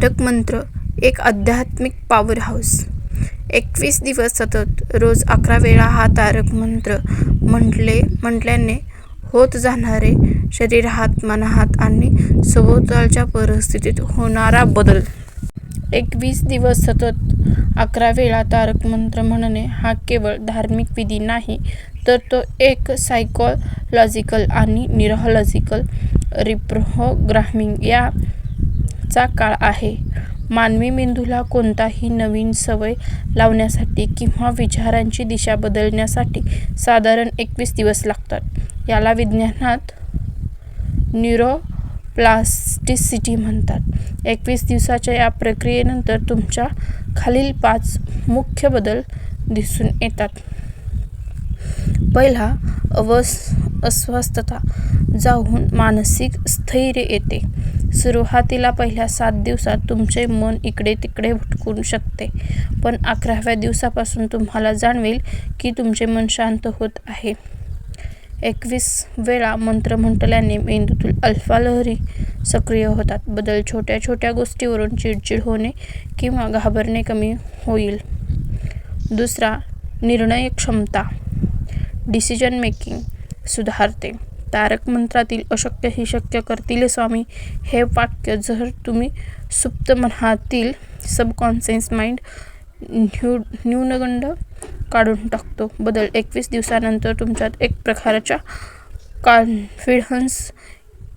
तारक मंत्र एक आध्यात्मिक पॉवर हाऊस. 21 दिवस सतत रोज 11 वेळा हा तारक मंत्र म्हटल्याने होत जाणारे शरीरात, मनात आणि सभोवतालच्या परिस्थितीत होणारा बदल. 21 दिवस सतत 11 वेळा तारक मंत्र म्हणणे हा केवळ धार्मिक विधी नाही, तर तो एक सायकोलॉजिकल आणि न्यूरोलॉजिकल रिप्रोग्रामिंग चा काळ आहे. मानवी मेंदूला कोणताही नवीन सवय लावण्यासाठी किंवा विचारांची दिशा बदलण्यासाठी साधारण 21 दिवस लागतात. याला विज्ञानात न्यूरोप्लास्टिसिटी म्हणतात. 21 दिवसाच्या या प्रक्रियेनंतर तुमच्या खालील 5 मुख्य बदल दिसून येतात. पहिला, अस्वस्थता जाऊन मानसिक स्थैर्य येते. सुरुवातीला पहिल्या 7 दिवसात तुमचे मन इकडे तिकडे भटकू शकते, पण 11व्या दिवसापासून तुम्हाला जाणवेल की तुमचे मन शांत होत आहे. 21 वेळा मंत्र म्हटल्याने मेंदूतील अल्फा लहरी सक्रिय होतात. बदल, छोट्या छोट्या गोष्टींवरून चिडचिड होणे किंवा घाबरणे कमी होईल. दुसरा, निर्णय क्षमता डिसिजन मेकिंग सुधारते. तारक मंत्रातील अशक्य ही शक्य करतील स्वामी हे वाक्य जर तुम्ही सुप्त मनातील सबकॉन्शियस माइंड न्यूनगंड काढून टाकतो. बदल, 21 दिवसानंतर तुमच्यात एक प्रकारचा कॉन्फिडन्स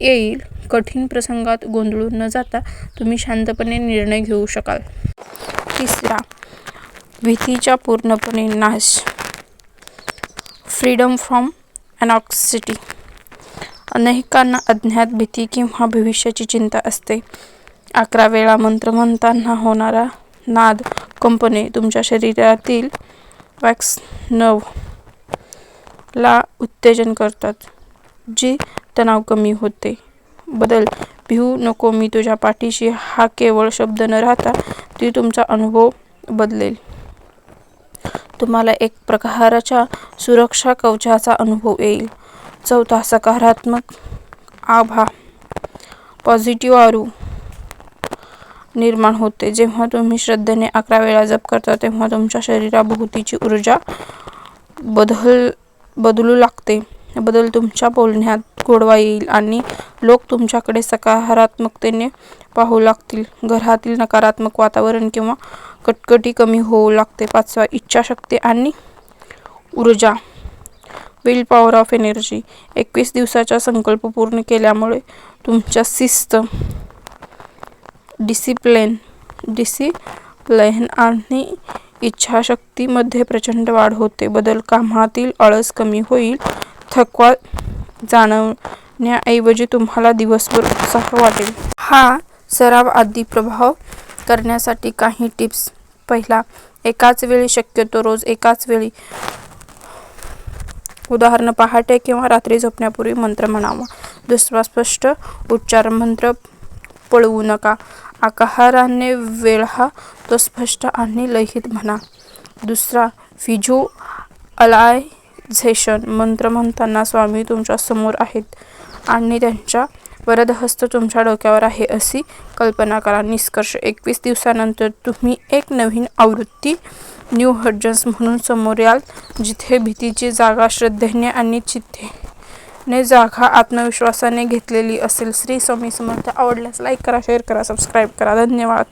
येईल. कठीण प्रसंगात गोंधळून न जाता तुम्ही शांतपणे निर्णय घेऊ शकाल. तिसरा, भीतीचा पूर्णपणे नाश फ्रीडम फ्रॉम अनॅक्झायटी. अनेकांना अज्ञात भीती किंवा भविष्याची चिंता असते. 11 वेळा मंत्र म्हणताना होणारा नाद कंपने तुमच्या शरीरातील वॅक्स नर्व्ह ला उत्तेजन करतात, जी तणाव कमी होते. बदल, भिवू नको, मी तुझ्या पाठीशी हा केवळ शब्द न राहता ती तुमचा अनुभव बदलेल. तुम्हाला एक प्रकारच्या सुरक्षा कवचाचा अनुभव येईल. चौथा, सकारात्मक आभा पॉझिटिव्ह ऑरा निर्माण होते. जेव्हा तुम्ही श्रद्धेने 11 वेळा जप करता तेव्हा तुमच्या शरीराभोवतीची ऊर्जा बदलू लागते. बदल, तुमच्या बोलण्यात गोडवा येईल आणि लोक तुमच्याकडे सकारात्मकतेने पाहू लागतील. घरातील नकारात्मक वातावरण किंवा कटकटी कमी होऊ लागते. पाचवा, इच्छाशक्ती आणि ऊर्जा विल पॉवर ऑफ एनर्जी. 21 दिवसाचा संकल्प पूर्ण केल्यामुळे तुमच्या शिस्त, डिसिप्लिन आणि इच्छाशक्तीमध्ये प्रचंड वाढ होते. बदल, कामातील आळस कमी होईल. थकवा जाणवण्याऐवजी तुम्हाला दिवसभर उत्साह वाटेल. हा सराव आधी प्रभाव करण्यासाठी काही टिप्स. पहिला, एकाच वेळी, शक्यतो रोज एकाच वेळी, उदा. पहाटे किंवा रात्री झोपण्यापूर्वी मंत्र म्हणावा. दुसरा, स्पष्ट उच्चार, मंत्र पळवू नका. आकाराने वेळहा तो स्पष्ट आणि लयीत म्हणा. दुसरा, व्हिज्युअलायझेशन, मंत्र म्हणताना स्वामी तुमच्या समोर आहेत आणि त्यांचा वरदहस्त तुमच्या डोक्यावर आहे अशी कल्पना करा. निष्कर्ष, 21 दिवसानंतर तुम्ही एक नवीन आवृत्ती, न्यू व्हर्जन म्हणून समोर याल, जिथे भीतीची जागा श्रद्धेने आणि चिंतेने जागा आत्मविश्वासाने घेतलेली असेल. श्री स्वामी समर्थ. आवडल्यास लाईक करा, शेअर करा, सबस्क्राईब करा. धन्यवाद.